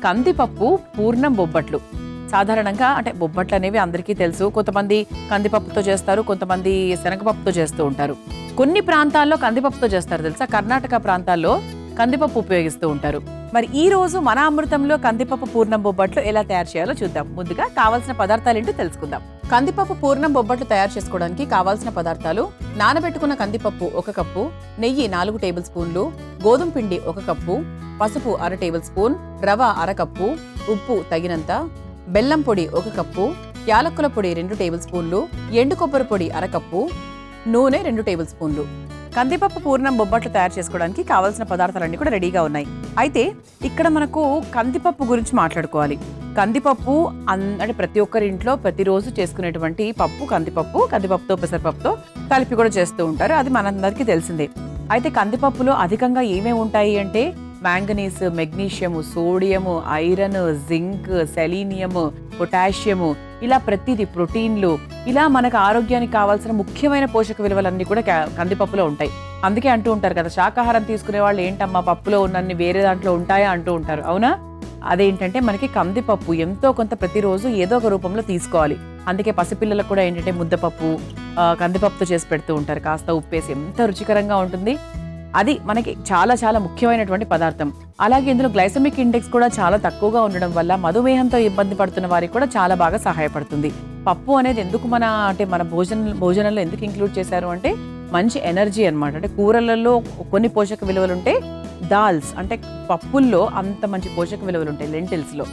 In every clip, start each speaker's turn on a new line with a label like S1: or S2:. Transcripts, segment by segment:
S1: కందిపప్పు పూర్ణం బొబ్బట్లు. సాధారణంగా అంటే బొబ్బట్లు అనేవి అందరికీ తెలుసు. కొంతమంది కందిపప్పుతో చేస్తారు, కొంతమంది శనగపప్పుతో చేస్తూ ఉంటారు. కొన్ని ప్రాంతాల్లో కందిపప్పుతో చేస్తారు తెలుసా. కర్ణాటక ప్రాంతాల్లో కందిపప్పు ఉపయోగిస్తూ ఉంటారు. మరి ఈ రోజు మన అమృతంలో కందిపప్పు పూర్ణం బొబ్బట్లు ఎలా తయారు చేయాలో చూద్దాం. ముందుగా కావాల్సిన పదార్థాలు ఏంటో తెలుసుకుందాం. కందిపప్పు పూర్ణం బొబ్బట్లు తయారు చేసుకోవడానికి కావాల్సిన పదార్థాలు: నానబెట్టుకున్న కందిపప్పు 1 కప్పు, నెయ్యి 4 టేబుల్ స్పూన్లు, గోధుమ పిండి 1 కప్పు, పసుపు 1/2 టేబుల్ స్పూన్, రవ 1/2 కప్పు, ఉప్పు తగినంత, బెల్లం పొడి 1 కప్పు, యాలక్కుల పొడి 2 టేబుల్ స్పూన్లు, ఎండు కొబ్బరి పొడి 1/2 కప్పు, నూనె 2 టేబుల్ స్పూన్లు. కందిపప్పు పూర్ణం బొబ్బట్లు తయారు చేసుకోవడానికి కావాల్సిన పదార్థాలన్నీ కూడా రెడీగా ఉన్నాయి. అయితే ఇక్కడ మనకు కందిపప్పు గురించి మాట్లాడుకోవాలి. కందిపప్పు అంటే ప్రతి ఒక్కరి ఇంట్లో ప్రతిరోజు చేసుకునేటువంటి పప్పు కందిపప్పుతో పెసరపప్పుతో కలిపి కూడా చేస్తూ ఉంటారు. అది మనందరికీ తెలిసిందే. అయితే కందిపప్పులో అధికంగా ఏమేమి ఉంటాయి అంటే manganese, magnesium, sodium, iron, zinc, selenium, potassium, ఇలా ప్రతిదీ, ప్రోటీన్లు, ఇలా మనకు ఆరోగ్యానికి కావాల్సిన ముఖ్యమైన పోషక విలువలన్నీ కూడా కందిపప్పులో ఉంటాయి. అందుకే అంటూ ఉంటారు కదా, శాకాహారం తీసుకునే వాళ్ళు ఏంటమ్మా పప్పులో ఉన్నన్ని వేరే దాంట్లో ఉంటాయా అంటూ ఉంటారు. అవునా? అదేంటంటే మనకి కందిపప్పు ఎంతో కొంత ప్రతిరోజు ఏదో ఒక రూపంలో తీసుకోవాలి. అందుకే పసిపిల్లలకు కూడా ఏంటంటే ముద్దపప్పు కందిపప్పుతో చేసి పెడుతూ ఉంటారు. కాస్త ఉప్పేసి ఎంత రుచికరంగా ఉంటుంది. అది మనకి చాలా చాలా ముఖ్యమైనటువంటి పదార్థం. అలాగే ఇందులో గ్లైసెమిక్ ఇండెక్స్ కూడా చాలా తక్కువగా ఉండడం వల్ల మధుమేహంతో ఇబ్బంది పడుతున్న వారికి కూడా చాలా బాగా సహాయపడుతుంది. పప్పు అనేది ఎందుకు మన భోజనంలో ఎందుకు ఇంక్లూడ్ చేశారు అంటే మంచి ఎనర్జీ అన్నమాట. అంటే కూరలలో కొన్ని పోషక విలువలు ఉంటే దాల్స్ అంటే పప్పుల్లో అంత మంచి పోషక విలువలు ఉంటాయి, లెంటిల్స్లో.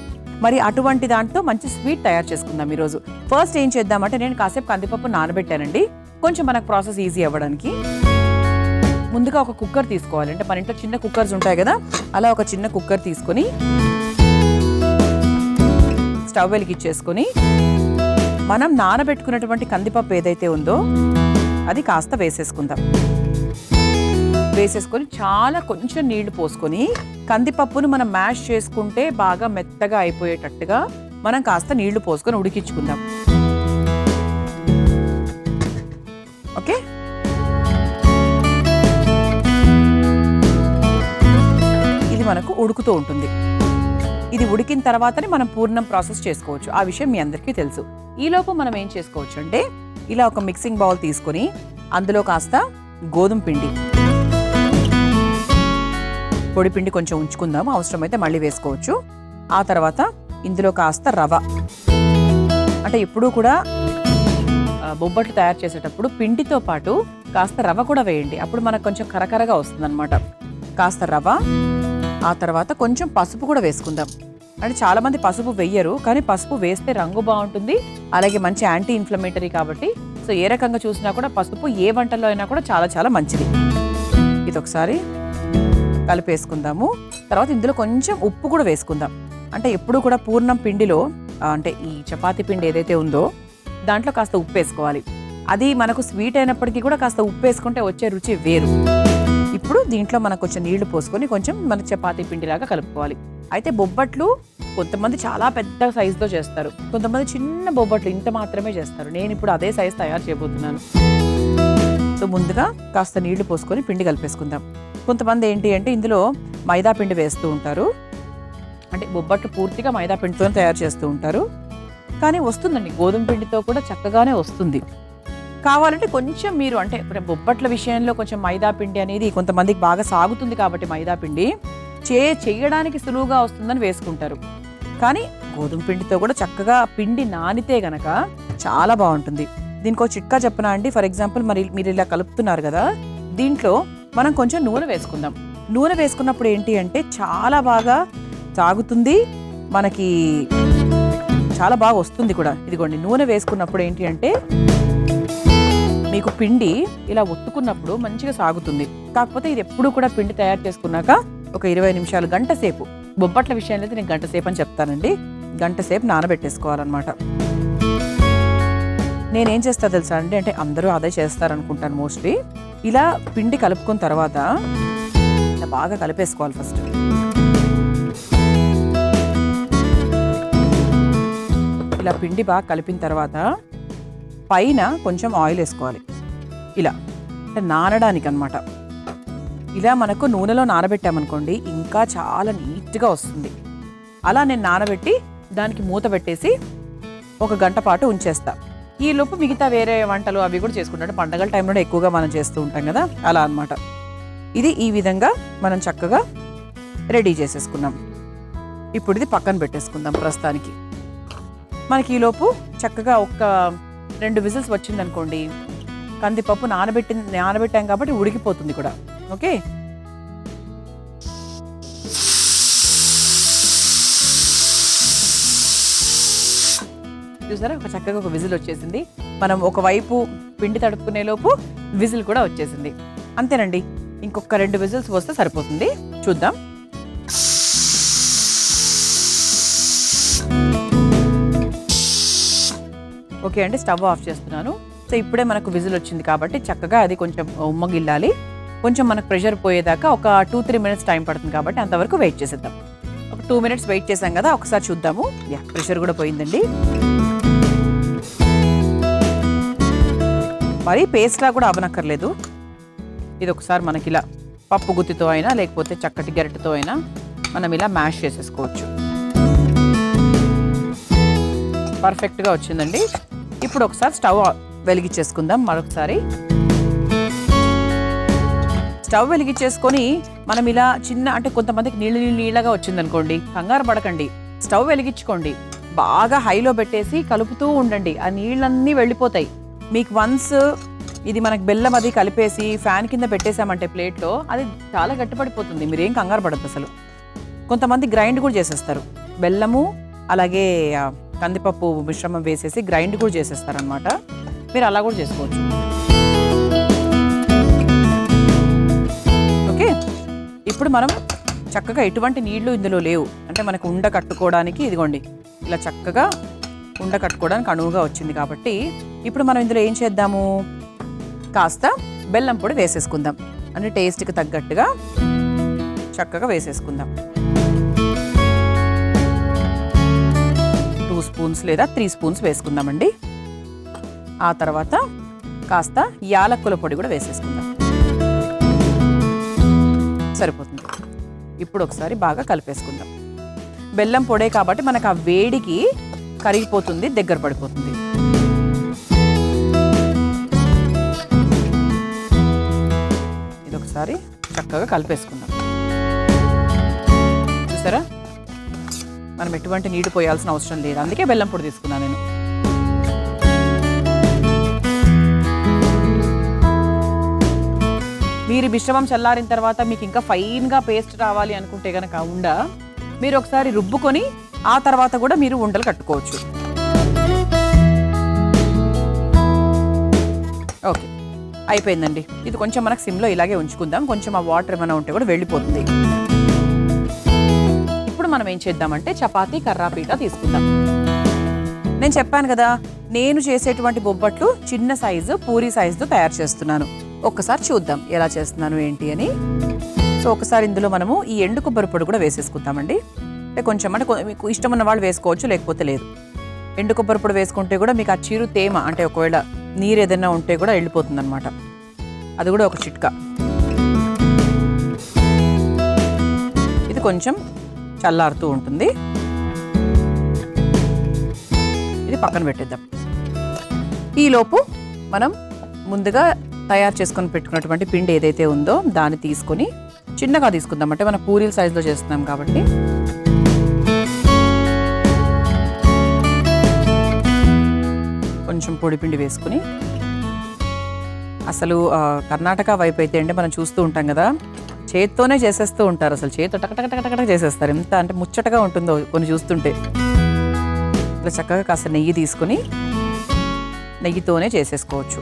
S1: మరి అటువంటి దాంట్లో మంచి స్వీట్ తయారు చేసుకుందాం ఈరోజు. ఫస్ట్ ఏం చేద్దామంటే నేను కాసేపు కందిపప్పు నానబెట్టానండి, కొంచెం మనకు ప్రాసెస్ ఈజీ అవ్వడానికి. ముందుగా ఒక కుక్కర్ తీసుకోవాలి. అంటే మన ఇంట్లో చిన్న కుక్కర్స్ ఉంటాయి కదా, అలా ఒక చిన్న కుక్కర్ తీసుకొని స్టవ్ వెలిగించేసుకొని మనం నానబెట్టుకున్నటువంటి కందిపప్పు ఏదైతే ఉందో అది కాస్త వేసేసుకుందాం. వేసేసుకొని చాలా కొంచెం నీళ్లు పోసుకొని కందిపప్పును మనం మ్యాష్ చేసుకుంటే బాగా మెత్తగా అయిపోయేటట్టుగా మనం కాస్త నీళ్లు పోసుకొని ఉడికించుకుందాం. ఓకే, ఇది మనకు ఉడుకుతూ ఉంటుంది. ఇది ఉడికిన తర్వాతనే మనం పూర్ణం ప్రాసెస్ చేసుకోవచ్చు. ఆ విషయం మీ అందరికీ తెలుసు. ఈలోపు మనం ఏం చేసుకోవచ్చు అంటే ఇలా ఒక మిక్సింగ్ బౌల్ తీసుకొని అందులో కాస్త గోధుమ పిండి, పొడి పిండి కొంచెం ఉంచుకుందాం, అవసరమైతే మళ్ళీ వేసుకోవచ్చు. ఆ తర్వాత ఇందులో కాస్త రవ. అంటే ఎప్పుడూ కూడా బొబ్బట్లు తయారు చేసేటప్పుడు పిండితో పాటు కాస్త రవ కూడా వేయండి, అప్పుడు మనకు కొంచెం కరకరగా వస్తుంది అనమాట. కాస్త రవ, ఆ తర్వాత కొంచెం పసుపు కూడా వేసుకుందాం. అంటే చాలామంది పసుపు వెయ్యరు, కానీ పసుపు వేస్తే రంగు బాగుంటుంది, అలాగే మంచి యాంటీ ఇన్ఫ్లమేటరీ కాబట్టి. సో ఏ రకంగా చూసినా కూడా పసుపు ఏ వంటల్లో అయినా కూడా చాలా చాలా మంచిది. ఇది ఒకసారి కలిపేసుకుందాము. తర్వాత ఇందులో కొంచెం ఉప్పు కూడా వేసుకుందాం. అంటే ఎప్పుడు కూడా పూర్ణం పిండిలో అంటే ఈ చపాతీ పిండి ఏదైతే ఉందో దాంట్లో కాస్త ఉప్పు వేసుకోవాలి. అది మనకు స్వీట్ అయినప్పటికీ కూడా కాస్త ఉప్పు వేసుకుంటే వచ్చే రుచి వేరు. ఇప్పుడు దీంట్లో మనం కొంచెం నీళ్లు పోసుకొని కొంచెం మన చపాతీ పిండిలాగా కలుపుకోవాలి. అయితే బొబ్బట్లు కొంతమంది చాలా పెద్ద సైజుతో చేస్తారు, కొంతమంది చిన్న బొబ్బట్లు ఇంత మాత్రమే చేస్తారు. నేను ఇప్పుడు అదే సైజు తయారు చేయబోతున్నాను. సో ముందుగా కాస్త నీళ్లు పోసుకొని పిండి కలిపేసుకుందాం. కొంతమంది ఏంటి అంటే ఇందులో మైదా పిండి వేస్తూ ఉంటారు. అంటే బొబ్బట్లు పూర్తిగా మైదా పిండితో తయారు చేస్తూ ఉంటారు, కానీ వస్తుందండి, గోధుమ పిండితో కూడా చక్కగానే వస్తుంది. కావాలంటే కొంచెం మీరు అంటే బొబ్బట్ల విషయంలో కొంచెం మైదా పిండి అనేది కొంతమందికి బాగా సాగుతుంది కాబట్టి మైదా పిండి చేయడానికి సులువుగా వస్తుందని వేసుకుంటారు. కానీ గోధుమ పిండితో కూడా చక్కగా పిండి నానితే గనక చాలా బాగుంటుంది. దీనికి ఒక చిట్కా చెప్పనా అండి. ఫర్ ఎగ్జాంపుల్ మీరు ఇలా కలుపుతున్నారు కదా, దీంట్లో మనం కొంచెం నూనె వేసుకుందాం. నూనె వేసుకున్నప్పుడు ఏంటి అంటే చాలా బాగా సాగుతుంది, మనకి చాలా బాగా వస్తుంది కూడా. ఇదిగోండి, నూనె వేసుకున్నప్పుడు ఏంటి అంటే మీకు పిండి ఇలా ఒత్తుకున్నప్పుడు మంచిగా సాగుతుంది. కాకపోతే ఇది ఎప్పుడు కూడా పిండి తయారు చేసుకున్నాక ఒక 20 నిమిషాలు, గంట సేపు, బొబ్బట్ల విషయంలో అయితే నేను గంట సేపు అని చెప్తానండి, గంట సేపు నానబెట్టేసుకోవాలన్నమాట. నేనేం చేస్తా తెలుసా అండి, అంటే అందరూ అదే చేస్తారనుకుంటాను మోస్ట్లీ. ఇలా పిండి కలుపుకున్న తర్వాత ఇలా బాగా కలిపేసుకోవాలి. ఫస్ట్ ఇలా పిండి బాగా కలిపిన తర్వాత పైన కొంచెం ఆయిల్ వేసుకోవాలి, ఇలా అంటే నానడానికి అనమాట. ఇలా మనకు నూనెలో నానబెట్టామనుకోండి ఇంకా చాలా నీట్గా వస్తుంది. అలా నేను నానబెట్టి దానికి మూత పెట్టేసి 1 గంట పాటు ఉంచేస్తా. ఈ లోపు మిగతా వేరే వంటలు అవి కూడా చేసుకుంటాం. పండగల టైంలో ఎక్కువగా మనం చేస్తూ ఉంటాం కదా, అలా అన్నమాట. ఇది ఈ విధంగా మనం చక్కగా రెడీ చేసేసుకున్నాం. ఇప్పుడు ఇది పక్కన పెట్టేసుకుందాం ప్రస్తుతానికి. మనకి ఈలోపు చక్కగా 1-2 విజిల్స్ వచ్చిందనుకోండి, కందిపప్పు నానబెట్టాం కాబట్టి ఉడికిపోతుంది కూడా. ఓకే, చూసారా చక్కగా 1 విజిల్ వచ్చేసింది. మనం ఒకవైపు పిండి తడుపుకునే లోపు విజిల్ కూడా వచ్చేసింది. అంతేనండి, ఇంకొక 2 విజిల్స్ వస్తే సరిపోతుంది. చూద్దాం. ఓకే అండి, స్టవ్ ఆఫ్ చేస్తున్నాను. సో ఇప్పుడే మనకు విజిల్ వచ్చింది కాబట్టి చక్కగా అది కొంచెం ఉమ్మగిల్లాలి. కొంచెం మనకు ప్రెషర్ పోయేదాకా ఒక 2-3 మినిట్స్ టైం పడుతుంది కాబట్టి అంతవరకు వెయిట్ చేసేద్దాం. ఒక 2 మినిట్స్ వెయిట్ చేసాం కదా, ఒకసారి చూద్దాము. ప్రెషర్ కూడా పోయిందండి. మరి పేస్ట్లా కూడా అవనక్కర్లేదు. ఇది ఒకసారి మనకి ఇలా పప్పు గుత్తితో అయినా లేకపోతే చక్కటి గరిటెతో అయినా మనం ఇలా మ్యాష్ చేసేసుకోవచ్చు. పర్ఫెక్ట్గా వచ్చిందండి. ఇప్పుడు ఒకసారి స్టవ్ వెలిగించేసుకుందాం. మరొకసారి స్టవ్ వెలిగించేసుకొని మనం ఇలా చిన్న, అంటే కొంతమందికి నీళ్ళగా వచ్చిందనుకోండి, కంగారు పడకండి, స్టవ్ వెలిగించుకోండి. బాగా హైలో పెట్టేసి కలుపుతూ ఉండండి, ఆ నీళ్ళన్నీ వెళ్ళిపోతాయి. మీకు వన్స్ ఇది మనకు బెల్లం అది కలిపేసి ఫ్యాన్ కింద పెట్టేసామంటే ప్లేట్లో, అది చాలా గట్టిపడిపోతుంది. మీరేం కంగారు పడద్దు అసలు. కొంతమంది గ్రైండ్ కూడా చేసేస్తారు, బెల్లము అలాగే కందిపప్పు మిశ్రమం వేసేసి గ్రైండ్ కూడా చేసేస్తారనమాట. మీరు అలా కూడా చేసుకోవచ్చు. ఓకే, ఇప్పుడు మనం చక్కగా ఎటువంటి నీళ్లు ఇందులో లేవు, అంటే మనకు ఉండ కట్టుకోవడానికి ఇదిగోండి ఇలా చక్కగా ఉండ కట్టుకోవడానికి అనువుగా వచ్చింది కాబట్టి ఇప్పుడు మనం ఇందులో ఏం చేద్దాము, కాస్త బెల్లం పొడి వేసేసుకుందాం. అంటే టేస్ట్కి తగ్గట్టుగా చక్కగా వేసేసుకుందాం. 2 స్పూన్స్ లేదా 3 స్పూన్స్ వేసుకుందామండి. ఆ తర్వాత కాస్త యాలక్కుల పొడి కూడా వేసేసుకుందాం. సరిపోతుంది. ఇప్పుడు ఒకసారి బాగా కలిపేసుకుందాం. బెల్లం పొడే కాబట్టి మనకు ఆ వేడికి కరిగిపోతుంది, దగ్గర పడిపోతుంది. ఇది ఒకసారి చక్కగా కలిపేసుకుందాం. చూసారా, మనం ఎటువంటి నీళ్ళు పోయాల్సిన అవసరం లేదు, అందుకే బెల్లం పొడి తీసుకున్నాను నేను. మీరు మిశ్రమం చల్లారిన తర్వాత మీకు ఇంకా ఫైన్గా పేస్ట్ రావాలి అనుకుంటే కనుక మీరు ఒకసారి రుబ్బుకొని ఆ తర్వాత కూడా మీరు ఉండలు కట్టుకోవచ్చు. ఓకే, అయిపోయిందండి. ఇది కొంచెం మనకు సిమ్లో ఇలాగే ఉంచుకుందాం, కొంచెం ఆ వాటర్ ఏమైనా ఉంటే కూడా వెళ్ళిపోతుంది. ఇప్పుడు మనం ఏం చేద్దామంటే చపాతీ కర్రాపీట తీసుకుందాం. నేను చెప్పాను కదా, నేను చేసేటువంటి బొబ్బట్లు చిన్న సైజు పూరీ సైజుతో తయారు చేస్తున్నాను. ఒక్కసారి చూద్దాం ఎలా చేస్తున్నాను ఏంటి అని. సో ఒకసారి ఇందులో మనము ఈ ఎండు కొబ్బరి పొడి కూడా వేసేసుకుందామండి. అంటే కొంచెం, అంటే మీకు ఇష్టం ఉన్న వాళ్ళు వేసుకోవచ్చు, లేకపోతే లేదు. ఎండు కొబ్బరి పొడి వేసుకుంటే కూడా మీకు ఆ చిరు తేమ, అంటే ఒకవేళ నీరు ఏదైనా ఉంటే కూడా వెళ్ళిపోతుంది అనమాట. అది కూడా ఒక చిట్కా. ఇది కొంచెం చల్లారుతూ ఉంటుంది. ఇది పక్కన పెట్టేద్దాం. ఈలోపు మనం ముందుగా తయారు చేసుకొని పెట్టుకున్నటువంటి పిండి ఏదైతే ఉందో దాన్ని తీసుకొని చిన్నగా తీసుకుందాం. అంటే మనం పూరీల సైజులో చేస్తున్నాం కాబట్టి కొంచెం పొడి పిండి వేసుకుని, అసలు కర్ణాటక వైపు అయితే అంటే మనం చూస్తూ ఉంటాం కదా, చేత్తోనే చేసేస్తూ ఉంటారు. అసలు చేతితో టకటక చేసేస్తారు. ఎంత అంటే ముచ్చటగా ఉంటుందో కొన్ని చూస్తుంటే. ఇలా చక్కగా కాస్త నెయ్యి తీసుకుని నెయ్యితోనే చేసేసుకోవచ్చు.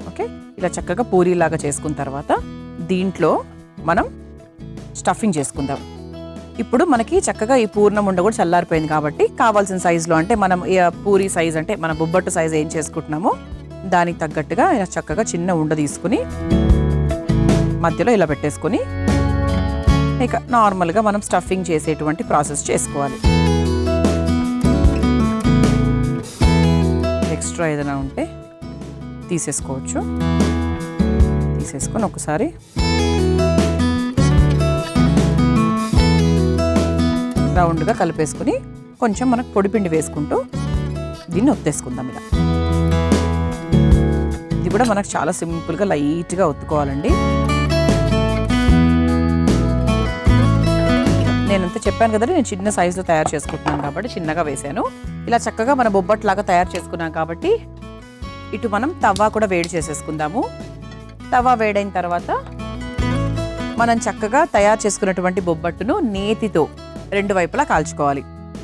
S1: ఓకే, ఇలా చక్కగా పూరీలాగా చేసుకున్న తర్వాత దీంట్లో మనం స్టఫింగ్ చేసుకుందాం. ఇప్పుడు మనకి చక్కగా ఈ పూర్ణం ఉండ కూడా చల్లారిపోయింది కాబట్టి కావాల్సిన సైజులో, అంటే మనం పూరీ సైజ్ అంటే మన బొబ్బట్టు సైజ్ ఏం చేసుకుంటున్నామో దానికి తగ్గట్టుగా ఇలా చక్కగా చిన్న ఉండ తీసుకుని మధ్యలో ఇలా పెట్టేసుకొని ఇక నార్మల్గా మనం స్టఫింగ్ చేసేటువంటి ప్రాసెస్ చేసుకోవాలి. ఎక్స్ట్రా ఏదైనా ఉంటే తీసేసుకోవచ్చు. తీసేసుకొని ఒకసారి రౌండ్గా కలిపేసుకుని కొంచెం మనకు పొడిపిండి వేసుకుంటూ దీన్ని ఒత్తేసుకుందాం. ఇలా ఇది కూడా మనకు చాలా సింపుల్గా లైట్గా ఒత్తుకోవాలండి. నేనంతా చెప్పాను కదండి, నేను చిన్న సైజులో తయారు చేసుకుంటున్నాను కాబట్టి చిన్నగా వేసాను. ఇలా చక్కగా మన బొబ్బట్లాగా తయారు చేసుకున్నాం కాబట్టి ఇటు మనం తవ్వ కూడా వేడి చేసేసుకుందాము. తవ్వ వేడైన తర్వాత మనం చక్కగా తయారు చేసుకున్నటువంటి బొబ్బట్టును నేతితో 2 వైపులా కాల్చుకోవాలి.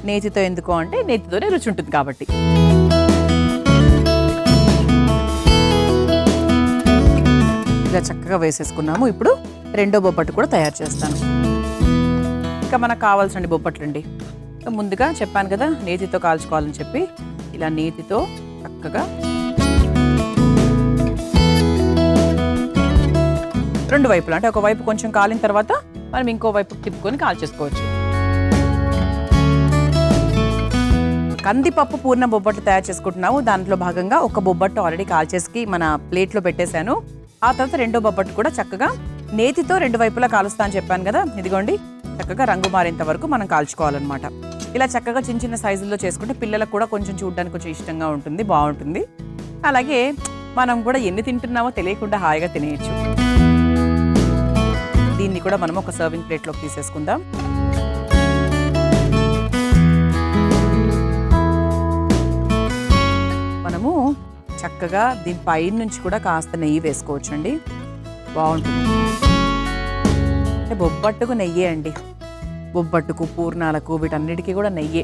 S1: నేతితో ఎందుకు అంటే నేతితోనే రుచి ఉంటుంది కాబట్టి. ఇలా చక్కగా వేసేసుకున్నాము. ఇప్పుడు రెండో బొబ్బట్టు కూడా తయారు చేస్తాను. ఇంకా మనకు కావాల్సిన బొబ్బట్లండి. ముందుగా చెప్పాను కదా నేతితో కాల్చుకోవాలని చెప్పి, ఇలా నేతితో చక్కగా 2 వైపులా, అంటే ఒక వైపు కొంచెం కాలిన తర్వాత మనం ఇంకో వైపు తిప్పుకొని కాల్చేసుకోవచ్చు. కందిపప్పు పూర్ణ బొబ్బట్లు తయారు చేసుకుంటున్నాము. దాంట్లో భాగంగా ఒక బొబ్బట్టు ఆల్రెడీ కాల్చేసి మన ప్లేట్లో పెట్టేశాను. ఆ తర్వాత రెండో బొబ్బట్టు కూడా చక్కగా నేతితో 2 వైపులా కాలుస్తా అని చెప్పాను కదా. ఇదిగోండి, చక్కగా రంగు మారేంత వరకు మనం కాల్చుకోవాలన్నమాట. ఇలా చక్కగా చిన్న చిన్న సైజుల్లో చేసుకుంటే పిల్లలకు కూడా కొంచెం చూడడానికి కొంచెం ఇష్టంగా ఉంటుంది, బాగుంటుంది. అలాగే మనం కూడా ఎన్ని తింటున్నామో తెలియకుండా హాయిగా తినేయచ్చు. దీన్ని కూడా మనం ఒక సర్వింగ్ ప్లేట్లోకి తీసేసుకుందాం. మనము చక్కగా దీని పైన నుంచి కూడా కాస్త నెయ్యి వేసుకోవచ్చండి, బాగుంటుంది. అంటే బొబ్బట్టుకు నెయ్యే అండి, బొబ్బట్టుకు పూర్ణాలకు వీటన్నిటికీ కూడా నెయ్యే.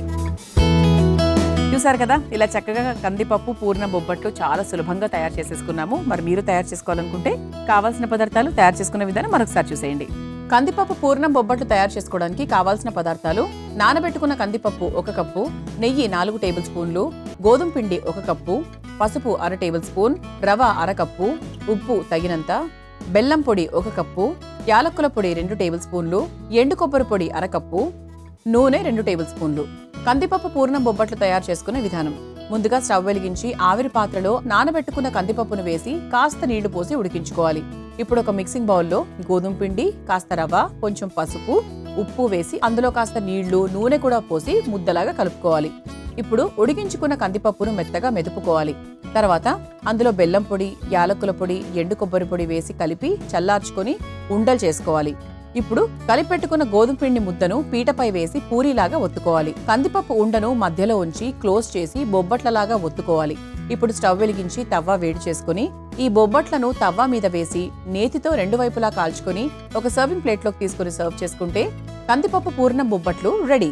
S1: చూసారు కదా, ఇలా చక్కగా కందిపప్పు పూర్ణ బొబ్బట్లు చాలా సులభంగా తయారు చేసేసుకున్నాము. మరి మీరు తయారు చేసుకోవాలనుకుంటే కావాల్సిన పదార్థాలు, తయారు చేసుకునే విధానం మరొకసారి చూసేయండి. కందిపప్పు పూర్ణం బొబ్బట్లు తయారు చేసుకోవడానికి కావాల్సిన పదార్థాలు: నానబెట్టుకున్న కందిపప్పు 1 కప్పు, నెయ్యి 4 టేబుల్ స్పూన్లు, గోధుమ పిండి 1 కప్పు, పసుపు 1/2 టేబుల్ స్పూన్, రవ 1/2 కప్పు, ఉప్పు తగినంత, బెల్లం పొడి 1 కప్పు, యాలక్కుల పొడి 2 టేబుల్ స్పూన్లు, ఎండు కొబ్బరి పొడి 1/2 కప్పు, నూనె 2 టేబుల్ స్పూన్లు. కందిపప్పు పూర్ణం బొబ్బట్లు తయారు చేసుకునే విధానం: ముందుగా స్టవ్ వెలిగించి ఆవిరి పాత్రలో నానబెట్టుకున్న కందిపప్పును వేసి కాస్త నీళ్లు పోసి ఉడికించుకోవాలి. ఇప్పుడు ఒక మిక్సింగ్ బౌల్లో గోధుమ పిండి, కాస్త రవ, కొంచెం పసుపు, ఉప్పు వేసి అందులో కాస్త నీళ్లు, నూనె కూడా పోసి ముద్దలాగా కలుపుకోవాలి. ఇప్పుడు ఉడికించుకున్న కందిపప్పును మెత్తగా మెదుపుకోవాలి. తర్వాత అందులో బెల్లం పొడి, యాలకుల పొడి, ఎండు కొబ్బరి పొడి వేసి కలిపి చల్లార్చుకొని ఉండలు చేసుకోవాలి. ఇప్పుడు కలిపెట్టుకున్న గోధుమ పిండి ముద్దను పీటపై వేసి పూరీలాగా ఒత్తుకోవాలి. కందిపప్పు ఉండను మధ్యలో ఉంచి క్లోజ్ చేసి బొబ్బట్లలాగా ఒత్తుకోవాలి. ఇప్పుడు స్టవ్ వెలిగించి తవ్వ వేడి చేసుకుని ఈ బొబ్బట్లను తవ్వ మీద వేసి నేతితో 2 వైపులా కాల్చుకొని ఒక సర్వింగ్ ప్లేట్లోకి తీసుకుని సర్వ్ చేసుకుంటే కందిపప్పు పూర్ణం బొబ్బట్లు రెడీ.